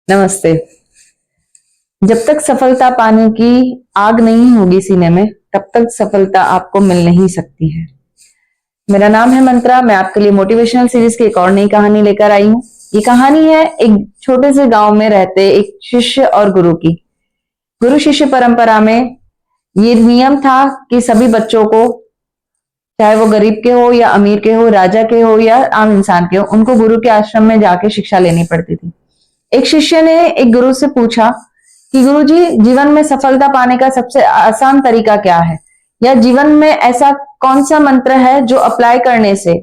नमस्ते। जब तक सफलता पाने की आग नहीं होगी सीने में, तब तक सफलता आपको मिल नहीं सकती है। मेरा नाम है मंत्रा। मैं आपके लिए मोटिवेशनल सीरीज की एक और नई कहानी लेकर आई हूँ। ये कहानी है एक छोटे से गांव में रहते एक शिष्य और गुरु की। गुरु शिष्य परंपरा में ये नियम था कि सभी बच्चों को, चाहे वो गरीब के हो या अमीर के हो, राजा के हो या आम इंसान के हो, उनको गुरु के आश्रम में जाके शिक्षा लेनी पड़ती थी। एक शिष्य ने एक गुरु से पूछा कि गुरुजी, जीवन में सफलता पाने का सबसे आसान तरीका क्या है, या जीवन में ऐसा कौन सा मंत्र है जो अप्लाई करने से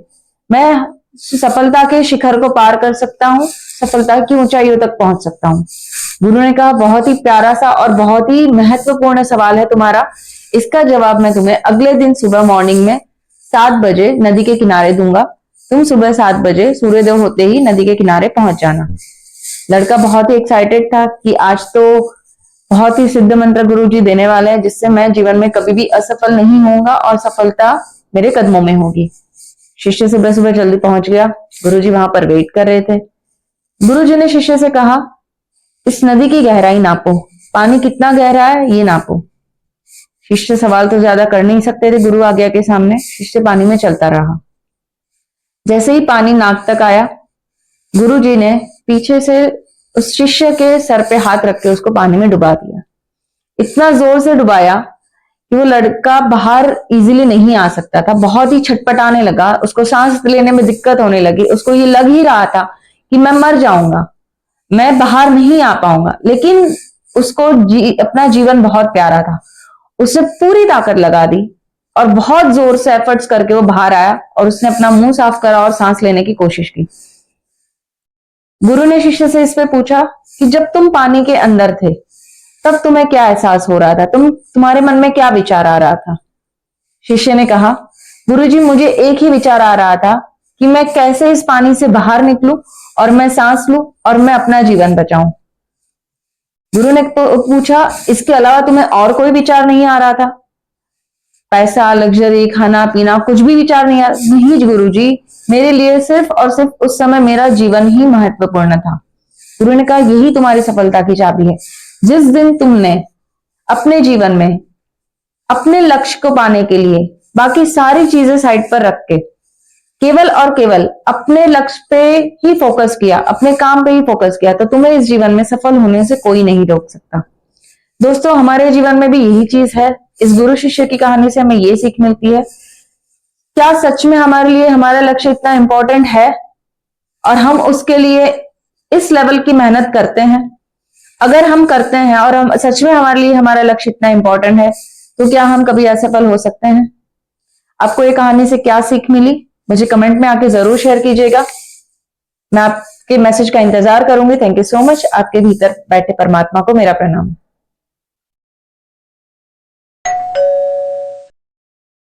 मैं सफलता के शिखर को पार कर सकता हूँ, सफलता की ऊंचाइयों तक पहुंच सकता हूँ। गुरु ने कहा, बहुत ही प्यारा सा और बहुत ही महत्वपूर्ण सवाल है तुम्हारा। इसका जवाब मैं तुम्हें अगले दिन सुबह मॉर्निंग में 7 बजे नदी के किनारे दूंगा। तुम सुबह 7 बजे सूर्योदय होते ही नदी के किनारे पहुंच जाना। लड़का बहुत ही एक्साइटेड था कि आज तो बहुत ही सिद्ध मंत्र गुरुजी देने वाले हैं, जिससे मैं जीवन में कभी भी असफल नहीं होऊंगा और सफलता मेरे कदमों में होगी। शिष्य सुबह सुबह जल्दी पहुंच गया। गुरुजी वहां पर वेट कर रहे थे। गुरुजी ने शिष्य से कहा, इस नदी की गहराई नापो, पानी कितना गहरा है ये नापो। शिष्य सवाल तो ज्यादा कर नहीं सकते थे गुरु आज्ञा के सामने। शिष्य पानी में चलता रहा। जैसे ही पानी नाक तक आया, गुरुजी ने पीछे से उस शिष्य के सर पे हाथ रख के उसको पानी में डुबा दिया। इतना जोर से डुबाया कि वो लड़का बाहर इजीली नहीं आ सकता था। बहुत ही छटपटाने लगा, उसको सांस लेने में दिक्कत होने लगी। उसको ये लग ही रहा था कि मैं मर जाऊंगा, मैं बाहर नहीं आ पाऊंगा। लेकिन उसको अपना जीवन बहुत प्यारा था। उसने पूरी ताकत लगा दी और बहुत जोर से एफर्ट्स करके वो बाहर आया और उसने अपना मुंह साफ करा और सांस लेने की कोशिश की। गुरु ने शिष्य से इस पे पूछा कि जब तुम पानी के अंदर थे तब तुम्हें क्या एहसास हो रहा था, तुम्हारे मन में क्या विचार आ रहा था। शिष्य ने कहा, गुरुजी, मुझे एक ही विचार आ रहा था कि मैं कैसे इस पानी से बाहर निकलूं और मैं सांस लूं और मैं अपना जीवन बचाऊं। गुरु ने पूछा, इसके अलावा तुम्हें और कोई विचार नहीं आ रहा था? पैसा, लग्जरी, खाना पीना, कुछ भी विचार नहीं आ रहा? नहीं गुरुजी, मेरे लिए सिर्फ और सिर्फ उस समय मेरा जीवन ही महत्वपूर्ण था। गुरु ने कहा, यही तुम्हारी सफलता की चाबी है। जिस दिन तुमने अपने जीवन में अपने लक्ष्य को पाने के लिए बाकी सारी चीजें साइड पर रख के केवल और केवल अपने लक्ष्य पे ही फोकस किया, अपने काम पे ही फोकस किया, तो तुम्हें इस जीवन में सफल होने से कोई नहीं रोक सकता। दोस्तों, हमारे जीवन में भी यही चीज है। इस गुरु शिष्य की कहानी से हमें ये सीख मिलती है, क्या सच में हमारे लिए हमारा लक्ष्य इतना इंपॉर्टेंट है और हम उसके लिए इस लेवल की मेहनत करते हैं? अगर हम करते हैं और हम सच में हमारे लिए हमारा लक्ष्य इतना इंपॉर्टेंट है, तो क्या हम कभी असफल हो सकते हैं? आपको ये कहानी से क्या सीख मिली, मुझे कमेंट में आके जरूर शेयर कीजिएगा। मैं आपके मैसेज का इंतजार करूंगी। Thank you so much. आपके भीतर बैठे परमात्मा को मेरा प्रणाम।